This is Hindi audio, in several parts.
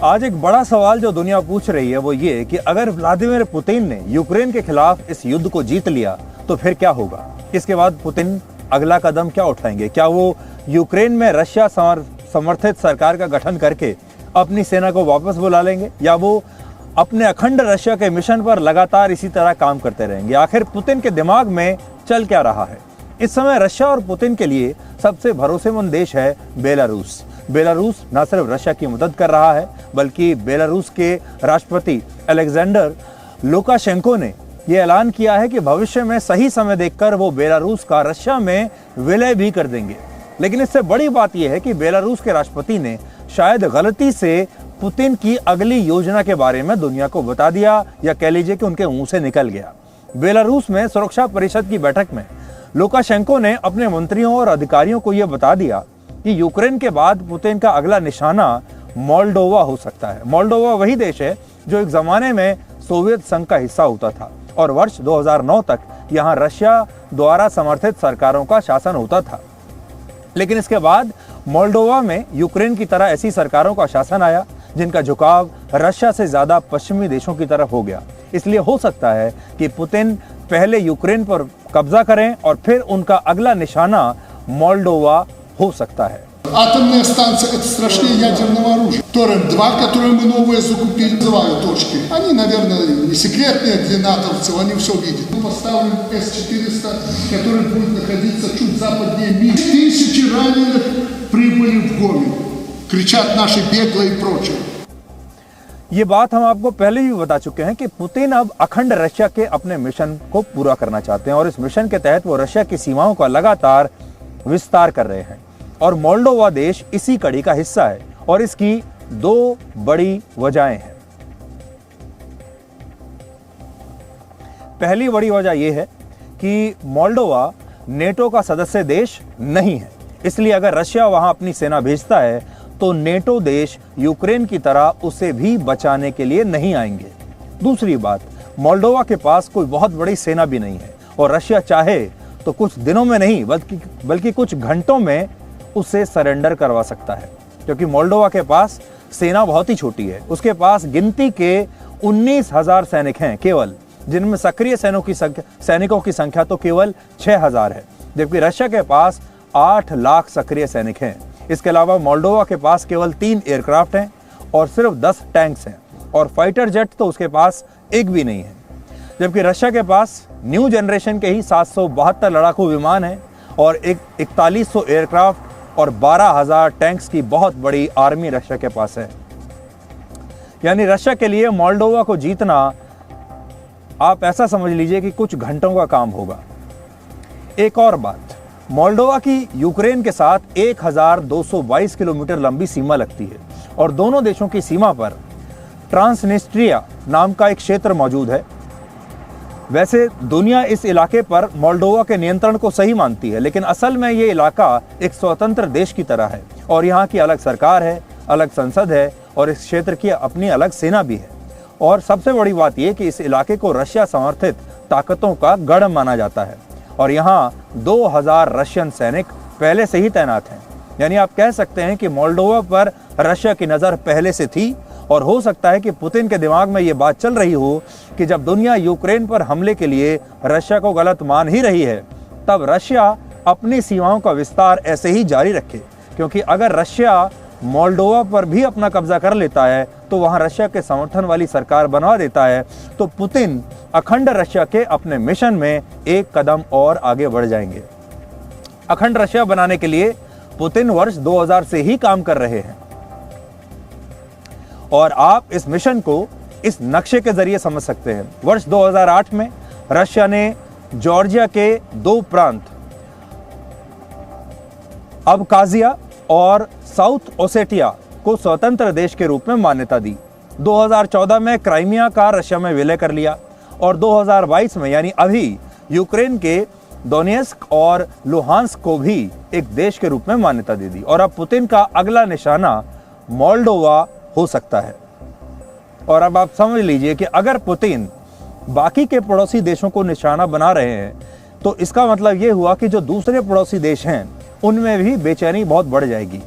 आज एक बड़ा सवाल जो दुनिया पूछ रही है वो ये कि अगर व्लादिमीर पुतिन ने यूक्रेन के खिलाफ इस युद्ध को जीत लिया तो फिर क्या होगा। इसके बाद पुतिन अगला कदम क्या उठाएंगे। क्या वो यूक्रेन में रशिया समर्थित सरकार का गठन करके अपनी सेना को वापस बुला लेंगे, या वो अपने अखंड रशिया के मिशन पर लगातार इसी तरह काम करते रहेंगे। आखिर पुतिन के दिमाग में चल क्या रहा है। इस समय रशिया और पुतिन के लिए सबसे भरोसेमंद देश है बेलारूस। बेलारूस न सिर्फ रशिया की मदद कर रहा है बल्कि बेलारूस के राष्ट्रपति अलेक्जेंडर लुकाशेंको ने यह ऐलान किया है कि भविष्य में सही समय देखकर वो बेलारूस का रशिया में विलय भी कर देंगे। लेकिन इससे बड़ी बात यह है कि बेलारूस के राष्ट्रपति ने शायद गलती से पुतिन की अगली योजना के बारे में दुनिया को बता दिया, या कह लीजिए कि उनके मुंह से निकल गया। बेलारूस में सुरक्षा परिषद की बैठक में लुकाशेंको ने अपने मंत्रियों और अधिकारियों को यह बता दिया कि यूक्रेन के बाद पुतिन का अगला निशाना मोल्डोवा हो सकता है। मोल्डोवा वही देश है जो एक जमाने में सोवियत संघ का हिस्सा होता था और वर्ष 2009 तक यहाँ रशिया द्वारा समर्थित सरकारों का शासन होता था। लेकिन इसके बाद मोल्डोवा में यूक्रेन की तरह ऐसी सरकारों का शासन आया जिनका झुकाव रशिया से ज्यादा पश्चिमी देशों की तरफ हो गया। इसलिए हो सकता है कि पुतिन पहले यूक्रेन पर कब्जा करें और फिर उनका अगला निशाना मोल्डोवा हो सकता है। Атомная станция – это страшнее ядерного оружия. Торрент-2, которые мы новые закупили, называют точки. Они, наверное, не секретные для натовцев, они все видят. Мы поставим С-400, который будет находиться чуть западнее Минска. Тысячи раненых прибыли в Гомель. Кричат наши беглые и прочее. ये बात हम आपको पहले भी बता चुके हैं कि पुतिन अब अखंड रशिया के अपने मिशन को पूरा करना चाहते हैं और इस मिशन के तहत वो रशिया की सीमाओं का लगातार विस्तार कर रहे हैं और मोल्डोवा देश इसी कड़ी का हिस्सा है। और इसकी दो बड़ी वजहें हैं। पहली बड़ी वजह यह है कि मोल्डोवा नेटो का सदस्य देश नहीं है, इसलिए अगर रशिया वहां अपनी सेना भेजता है तो नेटो देश यूक्रेन की तरह उसे भी बचाने के लिए नहीं आएंगे। दूसरी बात, मोल्डोवा के पास कोई बहुत बड़ी सेना भी नहीं है और रशिया चाहे तो कुछ दिनों में नहीं बल्कि कुछ घंटों में उसे सरेंडर करवा सकता है, क्योंकि मोल्डोवा के पास सेना बहुत ही छोटी है। उसके पास गिनती के 19,000 सैनिक हैं केवल, जिनमें सक्रिय सैनिकों की संख्या तो केवल 6,000 है, जबकि रशिया के पास 8 लाख सक्रिय सैनिक हैं। इसके अलावा मोल्डोवा के पास केवल 3 एयरक्राफ्ट हैं और सिर्फ 10 टैंक्स हैं और फाइटर जेट तो उसके पास एक भी नहीं है, जबकि रशिया के पास न्यू जनरेशन के ही 772 लड़ाकू विमान हैं और 4100 एयरक्राफ्ट और 12,000 टैंक्स की बहुत बड़ी आर्मी रशिया के पास है। यानी रशिया के लिए मोल्डोवा को जीतना आप ऐसा समझ लीजिए कि कुछ घंटों का काम होगा। एक और बात, मोल्डोवा की यूक्रेन के साथ 1222 किलोमीटर लंबी सीमा लगती है और दोनों देशों की सीमा पर ट्रांसनिस्ट्रिया नाम का एक क्षेत्र मौजूद है। वैसे दुनिया इस इलाके पर मोल्डोवा के नियंत्रण को सही मानती है, लेकिन असल में ये इलाका एक स्वतंत्र देश की तरह है और यहाँ की अलग सरकार है, अलग संसद है और इस क्षेत्र की अपनी अलग सेना भी है। और सबसे बड़ी बात यह कि इस इलाके को रशिया समर्थित ताकतों का गढ़ माना जाता है और यहाँ 2000 रशियन सैनिक पहले से ही तैनात हैं। यानी आप कह सकते हैं कि मोल्डोवा पर रशिया की नज़र पहले से थी और हो सकता है कि पुतिन के दिमाग में ये बात चल रही हो कि जब दुनिया यूक्रेन पर हमले के लिए रशिया को गलत मान ही रही है, तब रशिया अपनी सीमाओं का विस्तार ऐसे ही जारी रखे, क्योंकि अगर रशिया मोल्डोवा पर भी अपना कब्जा कर लेता है तो वहां रशिया के समर्थन वाली सरकार बनवा देता है, तो पुतिन अखंड रशिया के अपने मिशन में एक कदम और आगे बढ़ जाएंगे। अखंड रशिया बनाने के लिए पुतिन वर्ष 2000 से ही काम कर रहे हैं और आप इस मिशन को इस नक्शे के जरिए समझ सकते हैं। वर्ष 2008 में रशिया ने जॉर्जिया के 2 प्रांत अबकाजिया और साउथ ओसेटिया को स्वतंत्र देश के रूप में मान्यता दी। 2014 में क्राइमिया का रशिया में विलय कर लिया और 2022 में यानी अभी यूक्रेन के डोनेस्क और लुहांस्क को भी एक देश के रूप में मान्यता दे दी। और अब पुतिन का अगला निशाना मोल्डोवा हो सकता है। और अब आप समझ लीजिए कि अगर पुतिन बाकी के पड़ोसी देशों को निशाना बना रहे हैं तो इसका मतलब ये हुआ कि जो दूसरे पड़ोसी देश हैं उनमें भी बेचैनी बहुत बढ़ जाएगी।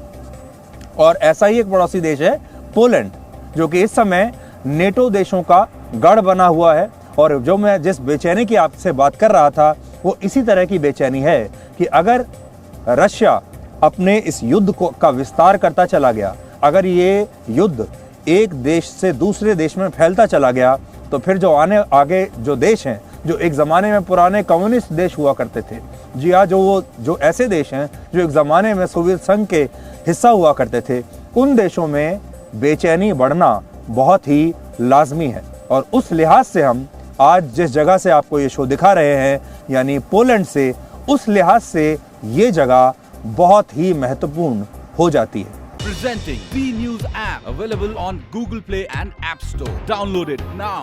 और ऐसा ही एक पड़ोसी देश है पोलैंड, जो कि इस समय नेटो देशों का गढ़ बना हुआ है। और जो मैं जिस बेचैनी की आपसे बात कर रहा था वो इसी तरह की बेचैनी है कि अगर रशिया अपने इस युद्ध का विस्तार करता चला गया, अगर ये युद्ध एक देश से दूसरे देश में फैलता चला गया, तो फिर जो आगे जो देश हैं, जो एक ज़माने में पुराने कम्युनिस्ट देश हुआ करते थे, जी हाँ, जो ऐसे देश हैं जो एक ज़माने में सोवियत संघ के हिस्सा हुआ करते थे, उन देशों में बेचैनी बढ़ना बहुत ही लाजमी है। और उस लिहाज से हम आज जिस जगह से आपको ये शो दिखा रहे हैं, यानी पोलैंड से, उस लिहाज से ये जगह बहुत ही महत्वपूर्ण हो जाती है। Presenting B News app available on Google Play and App Store. Download it now.